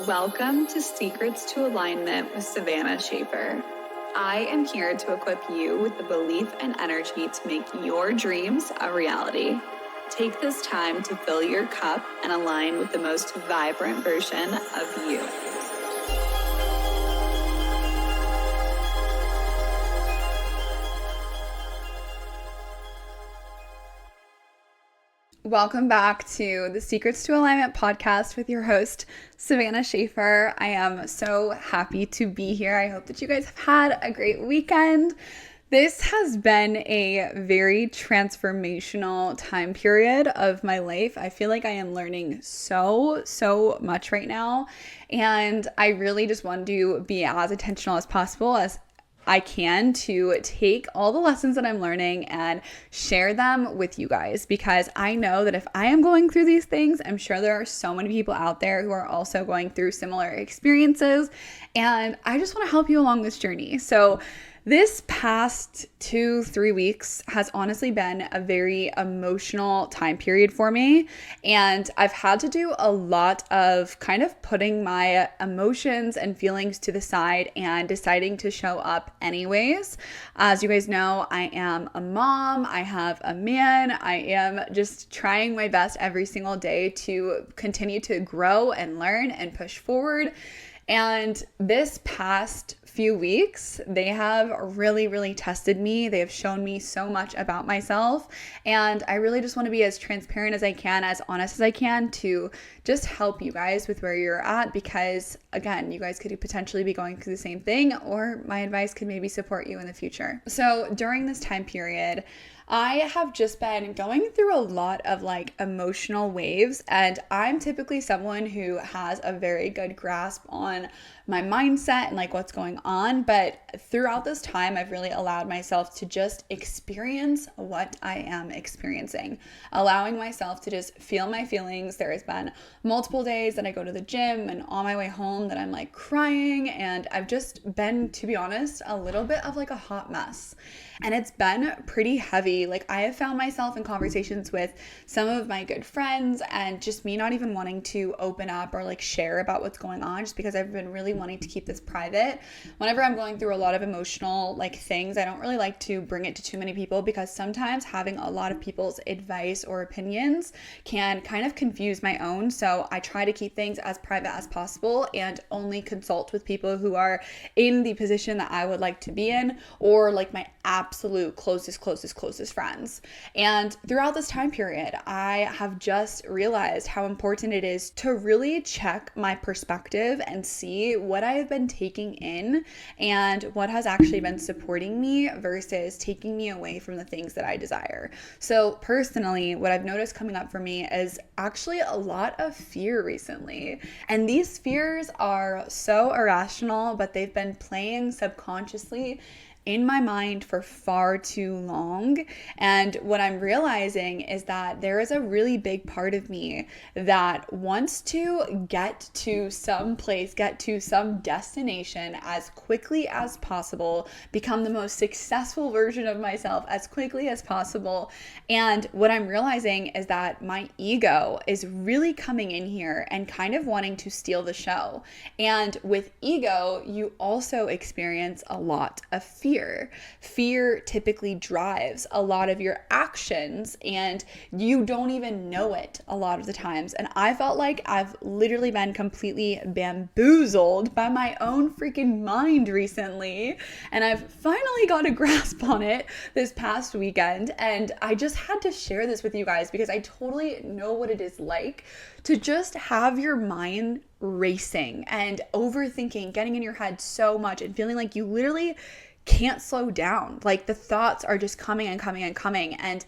Welcome to Secrets to Alignment with Savannah Schaffer. I am here to equip you with the belief and energy to make your dreams a reality. Take this time to fill your cup and align with the most vibrant version of you. Welcome back to the Secrets to Alignment podcast with your host, Savannah Schaffer. I am so happy to be here. I hope that you guys have had a great weekend. This has been a very transformational time period of my life. I feel like I am learning so much right now. And I really just want to be as intentional as possible as I can to take all the lessons that I'm learning and share them with you guys, because I know that if I am going through these things, I'm sure there are so many people out there who are also going through similar experiences, and I just want to help you along this journey. So this past 2-3 weeks has honestly been a very emotional time period for me, and I've had to do a lot of kind of putting my emotions and feelings to the side and deciding to show up anyways. As you guys know, I am a mom, I have a man, I am just trying my best every single day to continue to grow and learn and push forward. And this past few weeks, they have really tested me. They have shown me so much about myself. And I really just want to be as transparent as I can, as honest as I can, to just help you guys with where you're at. Because again, you guys could potentially be going through the same thing, or my advice could maybe support you in the future. So during this time period, I have just been going through a lot of emotional waves, and I'm typically someone who has a very good grasp on my mindset and what's going on. But throughout this time, I've really allowed myself to just experience what I am experiencing, allowing myself to just feel my feelings. There has been multiple days that I go to the gym and on my way home that I'm crying, and I've just been, to be honest, a little bit of a hot mess. And it's been pretty heavy. I have found myself in conversations with some of my good friends, and just me not even wanting to open up or share about what's going on, just because I've been really wanting to keep this private. Whenever I'm going through a lot of emotional things, I don't really like to bring it to too many people, because sometimes having a lot of people's advice or opinions can kind of confuse my own. So I try to keep things as private as possible and only consult with people who are in the position that I would like to be in, or my absolute closest friends. And throughout this time period, I have just realized how important it is to really check my perspective and see what I have been taking in and what has actually been supporting me versus taking me away from the things that I desire. So personally, what I've noticed coming up for me is actually a lot of fear recently. And these fears are so irrational, but they've been playing subconsciously in my mind for far too long. And what I'm realizing is that there is a really big part of me that wants to get to some place, get to some destination as quickly as possible, become the most successful version of myself as quickly as possible. And what I'm realizing is that my ego is really coming in here and kind of wanting to steal the show. And with ego, you also experience a lot of fear. Fear typically drives a lot of your actions, and you don't even know it a lot of the times. And I felt like I've literally been completely bamboozled by my own freaking mind recently, and I've finally got a grasp on it this past weekend. And I just had to share this with you guys, because I totally know what it is like to just have your mind racing and overthinking, getting in your head so much, and feeling like you literally can't slow down. The thoughts are just coming and coming and coming. And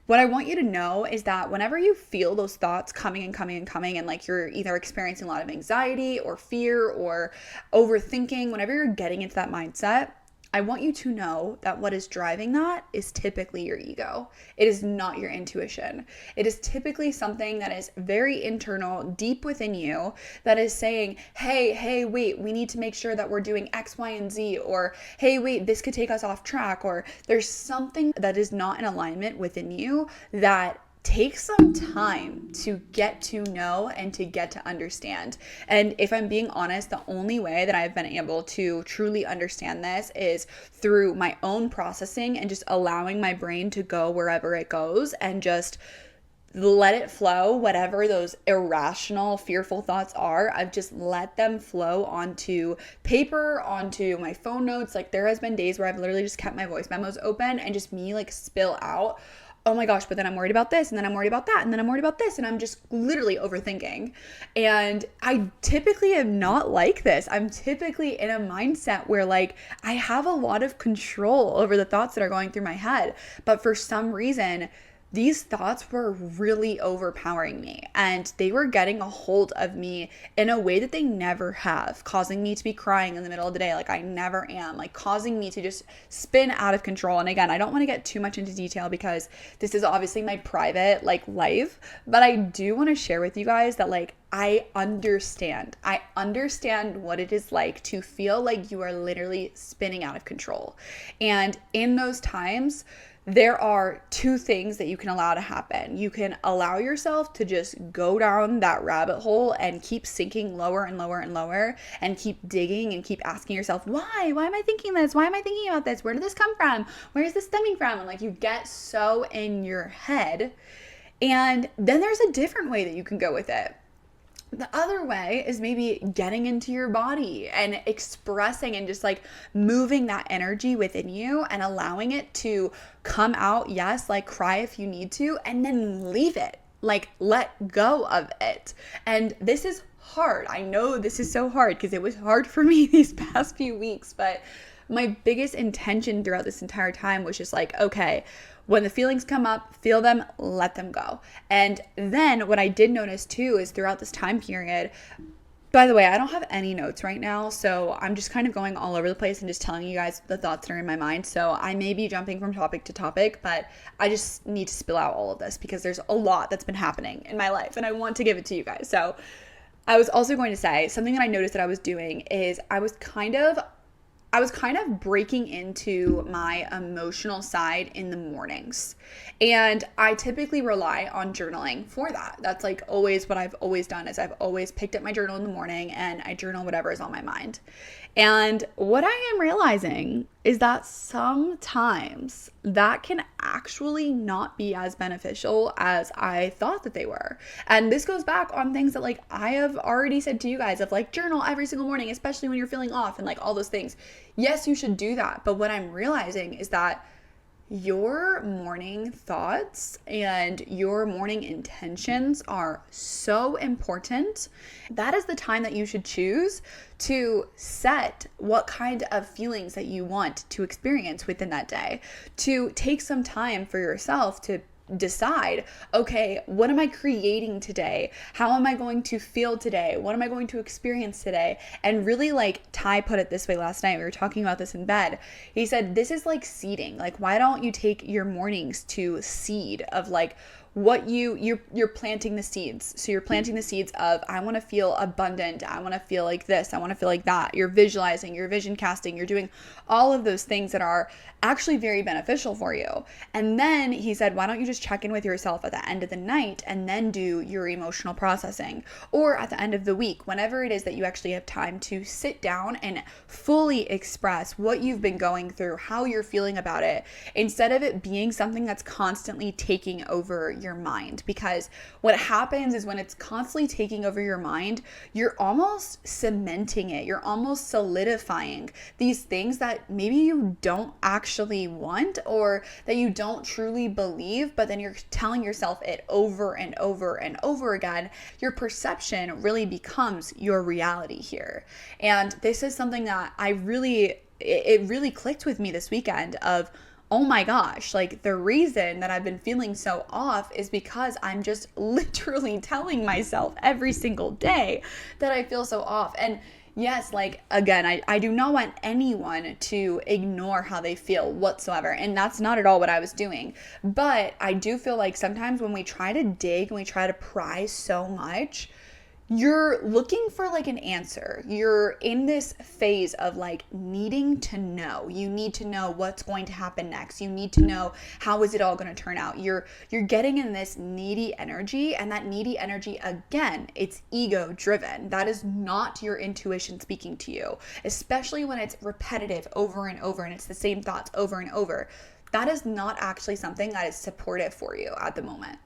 what I want you to know is that whenever you feel those thoughts coming and coming and coming, and you're either experiencing a lot of anxiety or fear or overthinking, whenever you're getting into that mindset, I want you to know that what is driving that is typically your ego. It is not your intuition. It is typically something that is very internal, deep within you, that is saying, hey, wait, we need to make sure that we're doing X, Y, and Z, or hey, wait, this could take us off track, or there's something that is not in alignment within you that take some time to get to know and to get to understand. And if I'm being honest, the only way that I've been able to truly understand this is through my own processing and just allowing my brain to go wherever it goes and just let it flow. Whatever those irrational, fearful thoughts are, I've just let them flow onto paper, onto my phone notes. Like, there has been days where I've literally just kept my voice memos open and just me like spill out, oh my gosh, but then I'm worried about this, and then I'm worried about that, and then I'm worried about this, and I'm just literally overthinking. And I typically am not like this. I'm typically in a mindset where like I have a lot of control over the thoughts that are going through my head, but for some reason these thoughts were really overpowering me, and they were getting a hold of me in a way that they never have, causing me to be crying in the middle of the day like I never am, like causing me to just spin out of control. And again, I don't want to get too much into detail because this is obviously my private like life, but I do want to share with you guys that like I understand what it is like to feel like you are literally spinning out of control. And in those times, there are two things that you can allow to happen. You can allow yourself to just go down that rabbit hole and keep sinking lower and lower and lower and keep digging and keep asking yourself, why? Why am I thinking this? Why am I thinking about this? Where did this come from? Where is this stemming from? And like you get so in your head. And then there's a different way that you can go with it. The other way is maybe getting into your body and expressing and just like moving that energy within you and allowing it to come out. Yes, like cry if you need to, and then leave it, like let go of it. And this is hard. I know this is so hard because it was hard for me these past few weeks, but my biggest intention throughout this entire time was just like, okay, when the feelings come up, feel them, let them go. And then what I did notice too is throughout this time period, by the way, I don't have any notes right now, so I'm just kind of going all over the place and just telling you guys the thoughts that are in my mind. So I may be jumping from topic to topic, but I just need to spill out all of this because there's a lot that's been happening in my life and I want to give it to you guys. So I was also going to say something that I noticed that I was doing is I was kind of breaking into my emotional side in the mornings. And I typically rely on journaling for that. That's like always what I've always done is I've always picked up my journal in the morning and I journal whatever is on my mind. And what I am realizing is that sometimes that can actually not be as beneficial as I thought that they were. And this goes back on things that like I have already said to you guys of like journal every single morning, especially when you're feeling off and like all those things. Yes, you should do that. But what I'm realizing is that your morning thoughts and your morning intentions are so important. That is the time that you should choose to set what kind of feelings that you want to experience within that day. To take some time for yourself to decide, okay, what am I creating today? How am I going to feel today? What am I going to experience today? And really, like Ty put it this way last night, we were talking about this in bed. He said, this is like seeding. Like, why don't you take your mornings to seed of like what you're planting the seeds. So you're planting the seeds of, I want to feel abundant. I want to feel like this. I want to feel like that. You're visualizing, you're vision casting, you're doing all of those things that are actually very beneficial for you. And then he said, why don't you just check in with yourself at the end of the night and then do your emotional processing, or at the end of the week, whenever it is that you actually have time to sit down and fully express what you've been going through, how you're feeling about it, instead of it being something that's constantly taking over your mind. Because what happens is when it's constantly taking over your mind, you're almost cementing it. You're almost solidifying these things that maybe you don't actually want or that you don't truly believe, but then you're telling yourself it over and over and over again. Your perception really becomes your reality here. And this is something that it really clicked with me this weekend of, oh my gosh, like the reason that I've been feeling so off is because I'm just literally telling myself every single day that I feel so off. And yes, like again, I do not want anyone to ignore how they feel whatsoever. And that's not at all what I was doing. But I do feel like sometimes when we try to dig and we try to pry so much, you're looking for like an answer. You're in this phase of like needing to know. You need to know what's going to happen next. You need to know how is it all going to turn out. You're getting in this needy energy, and that needy energy, again, it's ego driven. That is not your intuition speaking to you, especially when it's repetitive over and over and it's the same thoughts over and over. That is not actually something that is supportive for you at the moment.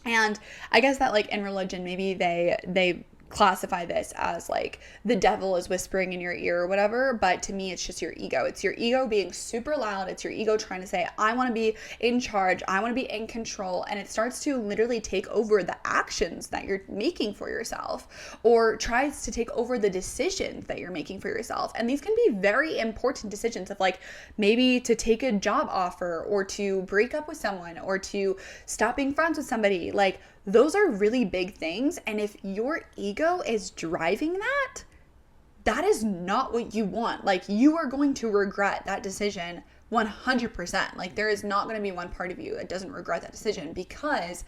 And I guess that like in religion, maybe they classify this as like the devil is whispering in your ear or whatever, but to me it's just your ego. It's your ego being super loud. It's your ego trying to say, I want to be in charge, I want to be in control, and it starts to literally take over the actions that you're making for yourself, or tries to take over the decisions that you're making for yourself. And these can be very important decisions of like maybe to take a job offer, or to break up with someone, or to stop being friends with somebody. Like, those are really big things. And if your ego is driving that, that is not what you want. Like, you are going to regret that decision 100%. Like, there is not going to be one part of you that doesn't regret that decision, because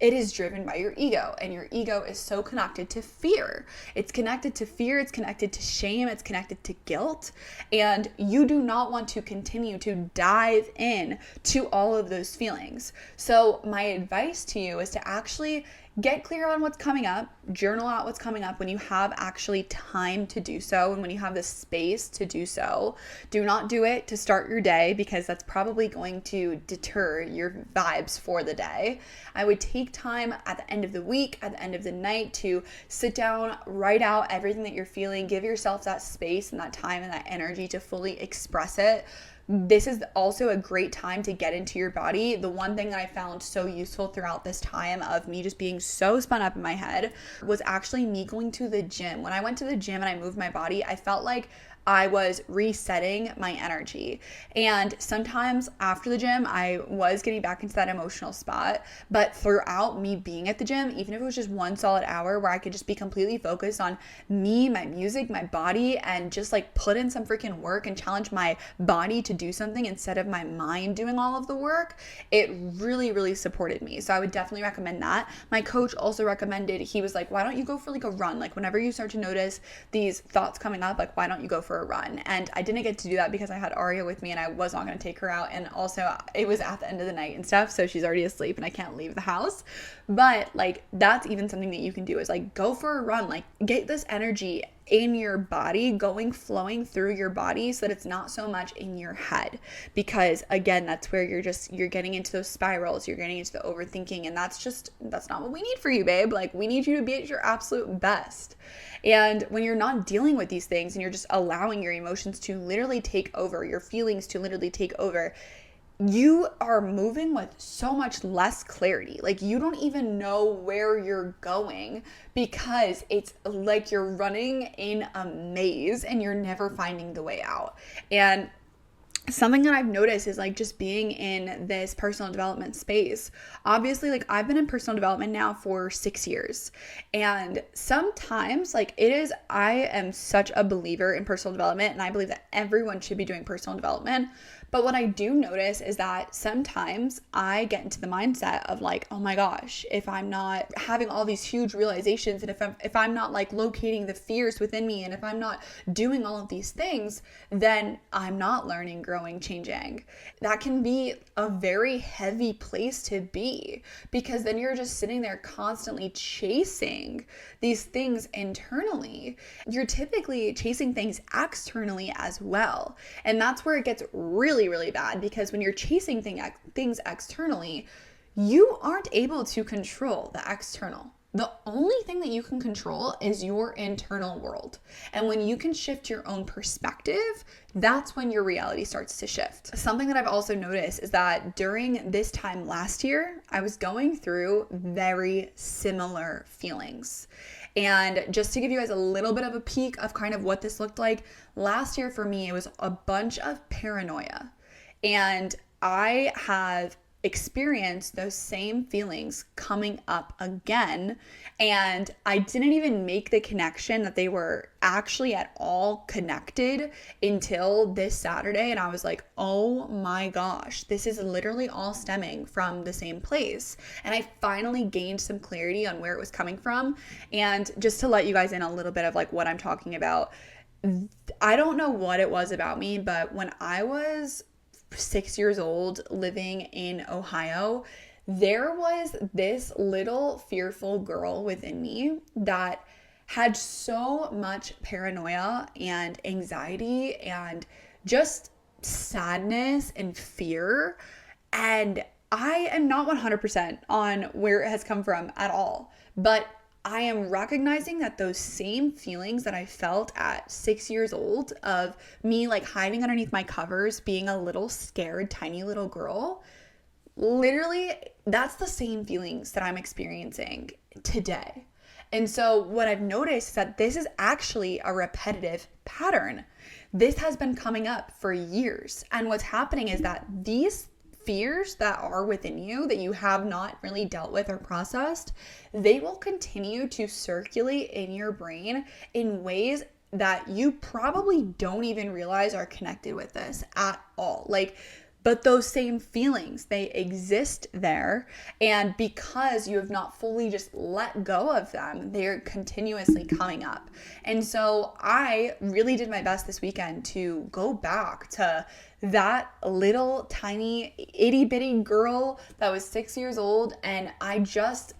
it is driven by your ego, and your ego is so connected to fear. It's connected to fear, it's connected to shame, it's connected to guilt, and you do not want to continue to dive in to all of those feelings. So my advice to you is to actually get clear on what's coming up, journal out what's coming up when you have actually time to do so, and when you have the space to do so. Do not do it to start your day, because that's probably going to deter your vibes for the day. I would take time at the end of the week, at the end of the night, to sit down, write out everything that you're feeling, give yourself that space and that time and that energy to fully express it. This is also a great time to get into your body. The one thing that I found so useful throughout this time of me just being so spun up in my head was actually me going to the gym. When I went to the gym and I moved my body, I felt like I was resetting my energy. And sometimes after the gym, I was getting back into that emotional spot. But throughout me being at the gym, even if it was just one solid hour where I could just be completely focused on me, my music, my body, and just like put in some freaking work and challenge my body to do something instead of my mind doing all of the work, it really, really supported me. So I would definitely recommend that. My coach also recommended, he was like, why don't you go for like a run? Like, whenever you start to notice these thoughts coming up, like, why don't you go for a run? And I didn't get to do that because I had Aria with me and I was not going to take her out, and also it was at the end of the night and stuff, so she's already asleep and I can't leave the house. But like, that's even something that you can do, is like go for a run, like get this energy in your body going, flowing through your body, so that it's not so much in your head. Because again, that's where you're getting into those spirals, you're getting into the overthinking, and that's not what we need for you, babe. Like, we need you to be at your absolute best. And when you're not dealing with these things and you're just allowing your emotions to literally take over, your feelings to literally take over, you are moving with so much less clarity. Like, you don't even know where you're going, because it's like you're running in a maze and you're never finding the way out. And something that I've noticed is like just being in this personal development space. Obviously, like, I've been in personal development now for 6 years. And sometimes like I am such a believer in personal development, and I believe that everyone should be doing personal development. But what I do notice is that sometimes I get into the mindset of like, oh my gosh, if I'm not having all these huge realizations, and if I'm not like locating the fears within me, and if I'm not doing all of these things, then I'm not learning, growing, changing. That can be a very heavy place to be, because then you're just sitting there constantly chasing these things internally. You're typically chasing things externally as well. And that's where it gets really, really bad, because when you're chasing things externally, you aren't able to control the external. The only thing that you can control is your internal world. And when you can shift your own perspective, that's when your reality starts to shift. Something that I've also noticed is that during this time last year, I was going through very similar feelings. And just to give you guys a little bit of a peek of kind of what this looked like, last year for me, it was a bunch of paranoia. And I have experience those same feelings coming up again. And I didn't even make the connection that they were actually at all connected until this Saturday. And I was like, oh my gosh, this is literally all stemming from the same place. And I finally gained some clarity on where it was coming from. And just to let you guys in a little bit of like what I'm talking about, I don't know what it was about me, but when I was 6 years old living in Ohio, there was this little fearful girl within me that had so much paranoia and anxiety and just sadness and fear. And I am not 100% on where it has come from at all, but I am recognizing that those same feelings that I felt at 6 years old of me like hiding underneath my covers, being a little scared, tiny little girl, literally that's the same feelings that I'm experiencing today. And so what I've noticed is that this is actually a repetitive pattern. This has been coming up for years. And what's happening is that these fears that are within you that you have not really dealt with or processed, they will continue to circulate in your brain in ways that you probably don't even realize are connected with this at all. But those same feelings, they exist there. And because you have not fully just let go of them, they're continuously coming up. And so I really did my best this weekend to go back to that little tiny itty bitty girl that was 6 years old. And I just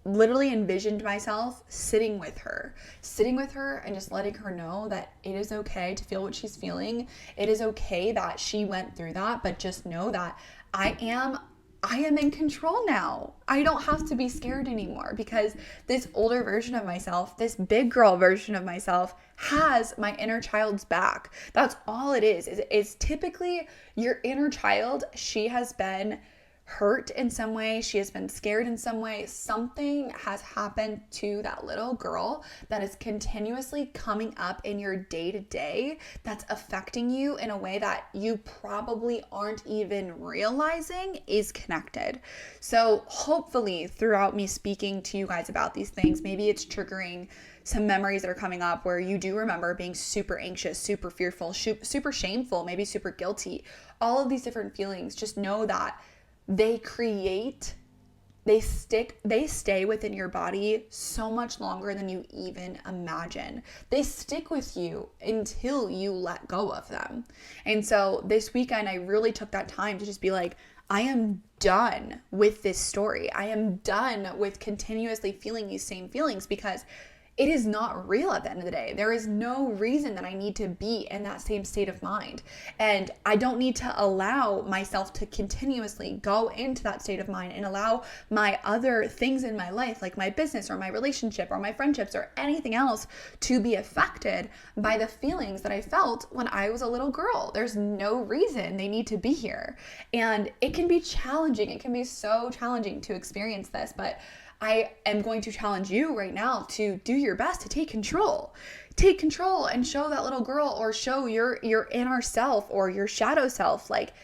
literally envisioned myself sitting with her and just letting her know that it is okay to feel what she's feeling. It is okay that she went through that, but just know that I am in control now. I don't have to be scared anymore because this older version of myself, this big girl version of myself has my inner child's back. That's all it is. It's typically your inner child. She has been hurt in some way, she has been scared in some way, something has happened to that little girl that is continuously coming up in your day-to-day that's affecting you in a way that you probably aren't even realizing is connected. So hopefully throughout me speaking to you guys about these things, maybe it's triggering some memories that are coming up where you do remember being super anxious, super fearful, super shameful, maybe super guilty, all of these different feelings. Just know that they stay within your body so much longer than you even imagine. They stick with you until you let go of them. And so this weekend, I really took that time to just be like, I am done with this story. I am done with continuously feeling these same feelings because it is not real at the end of the day. There is no reason that I need to be in that same state of mind. And I don't need to allow myself to continuously go into that state of mind and allow my other things in my life, like my business or my relationship or my friendships or anything else, to be affected by the feelings that I felt when I was a little girl. There's no reason they need to be here. And it can be challenging. It can be so challenging to experience this, but I am going to challenge you right now to do your best to take control. Take control and show that little girl or show your inner self or your shadow self, like,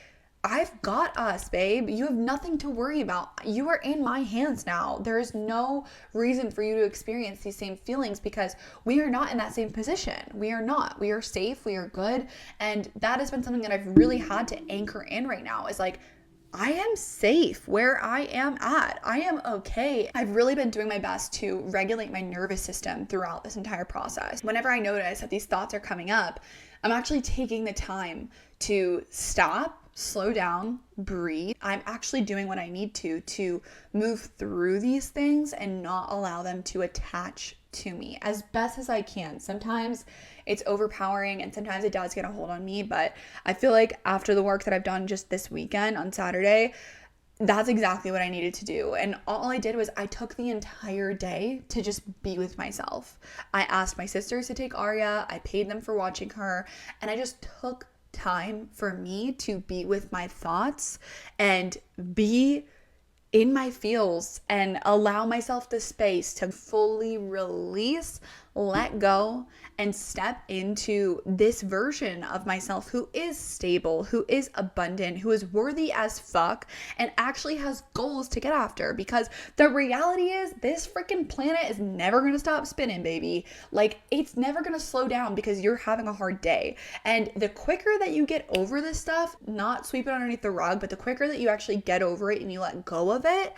I've got us, babe. You have nothing to worry about. You are in my hands now. There is no reason for you to experience these same feelings because we are not in that same position. We are not. We are safe. We are good. And that has been something that I've really had to anchor in right now is like, I am safe where I am at. I am okay. I've really been doing my best to regulate my nervous system throughout this entire process. Whenever I notice that these thoughts are coming up, I'm actually taking the time to stop, slow down, breathe. I'm actually doing what I need to move through these things and not allow them to attach to me as best as I can. Sometimes it's overpowering and sometimes it does get a hold on me, but I feel like after the work that I've done just this weekend on Saturday, that's exactly what I needed to do. And all I did was I took the entire day to just be with myself. I asked my sisters to take Aria, I paid them for watching her, and I just took time for me to be with my thoughts and be in my feels and allow myself the space to fully release let go and step into this version of myself who is stable, who is abundant, who is worthy as fuck, and actually has goals to get after. Because the reality is, this freaking planet is never gonna stop spinning, baby. Like, it's never gonna slow down because you're having a hard day. And the quicker that you get over this stuff, not sweep it underneath the rug, but the quicker that you actually get over it and you let go of it,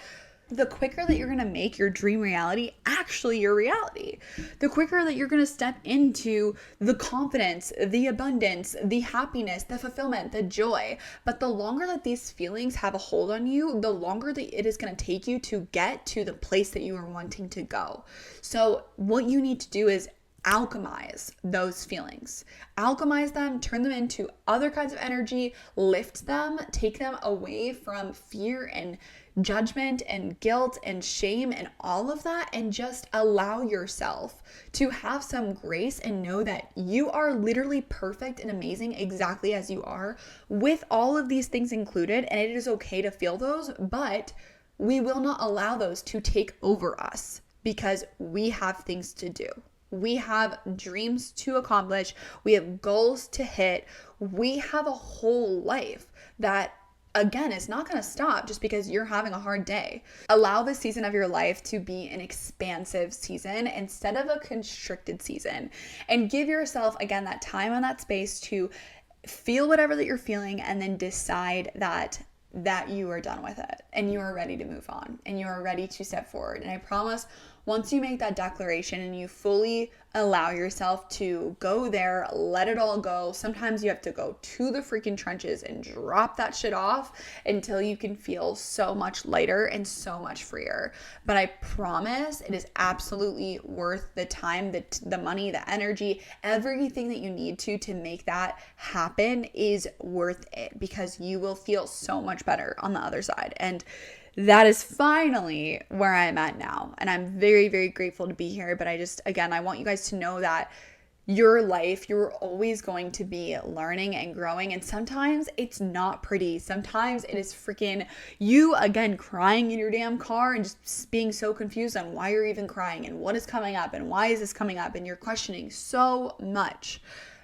the quicker that you're going to make your dream reality actually your reality. The quicker that you're going to step into the confidence, the abundance, the happiness, the fulfillment, the joy. But the longer that these feelings have a hold on you, the longer that it is going to take you to get to the place that you are wanting to go. So what you need to do is alchemize those feelings. Alchemize them, turn them into other kinds of energy, lift them, take them away from fear and judgment and guilt and shame and all of that, and just allow yourself to have some grace and know that you are literally perfect and amazing exactly as you are, with all of these things included. And it is okay to feel those, but we will not allow those to take over us because we have things to do. We have dreams to accomplish. We have goals to hit. We have a whole life that, again, is not going to stop just because you're having a hard day. Allow this season of your life to be an expansive season instead of a constricted season. And give yourself, again, that time and that space to feel whatever that you're feeling, and then decide that you are done with it and you are ready to move on and you are ready to step forward. And I promise, once you make that declaration and you fully allow yourself to go there, let it all go. Sometimes you have to go to the freaking trenches and drop that shit off until you can feel so much lighter and so much freer. But I promise it is absolutely worth the time, the money, the energy, everything that you need to make that happen is worth it, because you will feel so much better on the other side. And that is finally where I'm at now. And I'm very, very grateful to be here. But I want you guys to know that your life, you're always going to be learning and growing. And sometimes it's not pretty. Sometimes it is freaking you, again, crying in your damn car and just being so confused on why you're even crying and what is coming up and why is this coming up. And you're questioning so much.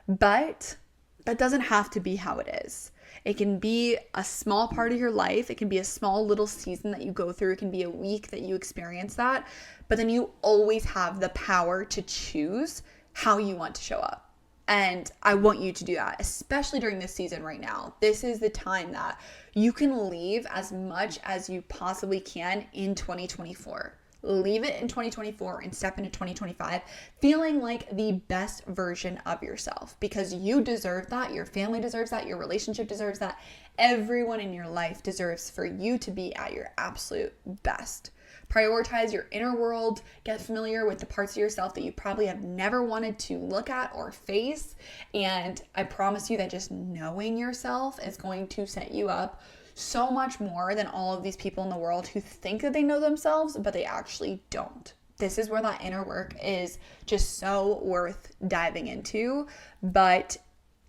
But that doesn't have to be how it is. It can be a small part of your life. It can be a small little season that you go through. It can be a week that you experience that. But then you always have the power to choose how you want to show up. And I want you to do that, especially during this season right now. This is the time that you can leave as much as you possibly can in 2024. Leave it in 2024 and step into 2025 feeling like the best version of yourself, because you deserve that. Your family deserves that. Your relationship deserves that. Everyone in your life deserves for you to be at your absolute best. Prioritize your inner world. Get familiar with the parts of yourself that you probably have never wanted to look at or face. And I promise you that just knowing yourself is going to set you up so much more than all of these people in the world who think that they know themselves, but they actually don't. This is where that inner work is just so worth diving into, but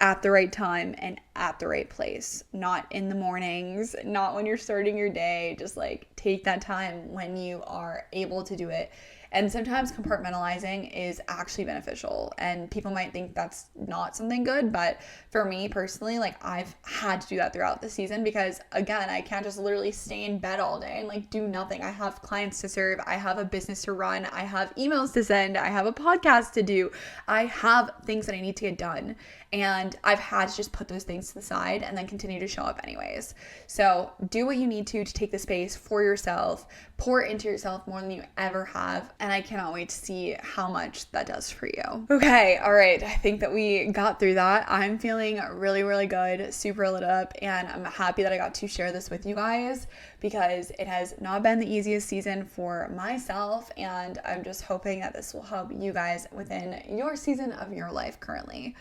at the right time and at the right place. Not in the mornings, not when you're starting your day. Just like take that time when you are able to do it. And sometimes compartmentalizing is actually beneficial, and people might think that's not something good, but for me personally, like, I've had to do that throughout the season, because again, I can't just literally stay in bed all day and like do nothing. I have clients to serve, I have a business to run, I have emails to send, I have a podcast to do, I have things that I need to get done, and I've had to just put those things to the side and then continue to show up anyways. So do what you need to take the space for yourself, pour into yourself more than you ever have. And I cannot wait to see how much that does for you. Okay, all right. I think that we got through that. I'm feeling really, really good, super lit up, and I'm happy that I got to share this with you guys, because it has not been the easiest season for myself, and I'm just hoping that this will help you guys within your season of your life currently.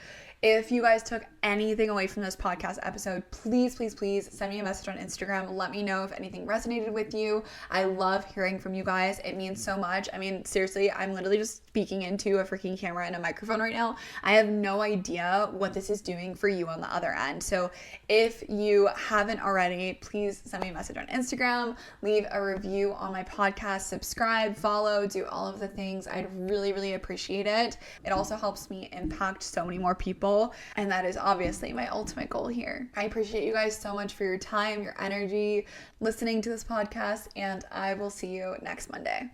If you guys took anything away from this podcast episode, please, please, please send me a message on Instagram. Let me know if anything resonated with you. I love hearing from you guys. It means so much. I mean, seriously, I'm literally just speaking into a freaking camera and a microphone right now. I have no idea what this is doing for you on the other end. So if you haven't already, please send me a message on Instagram, leave a review on my podcast, subscribe, follow, do all of the things. I'd really, really appreciate it. It also helps me impact so many more people, and that is obviously my ultimate goal here. I appreciate you guys so much for your time, your energy, listening to this podcast, and I will see you next Monday.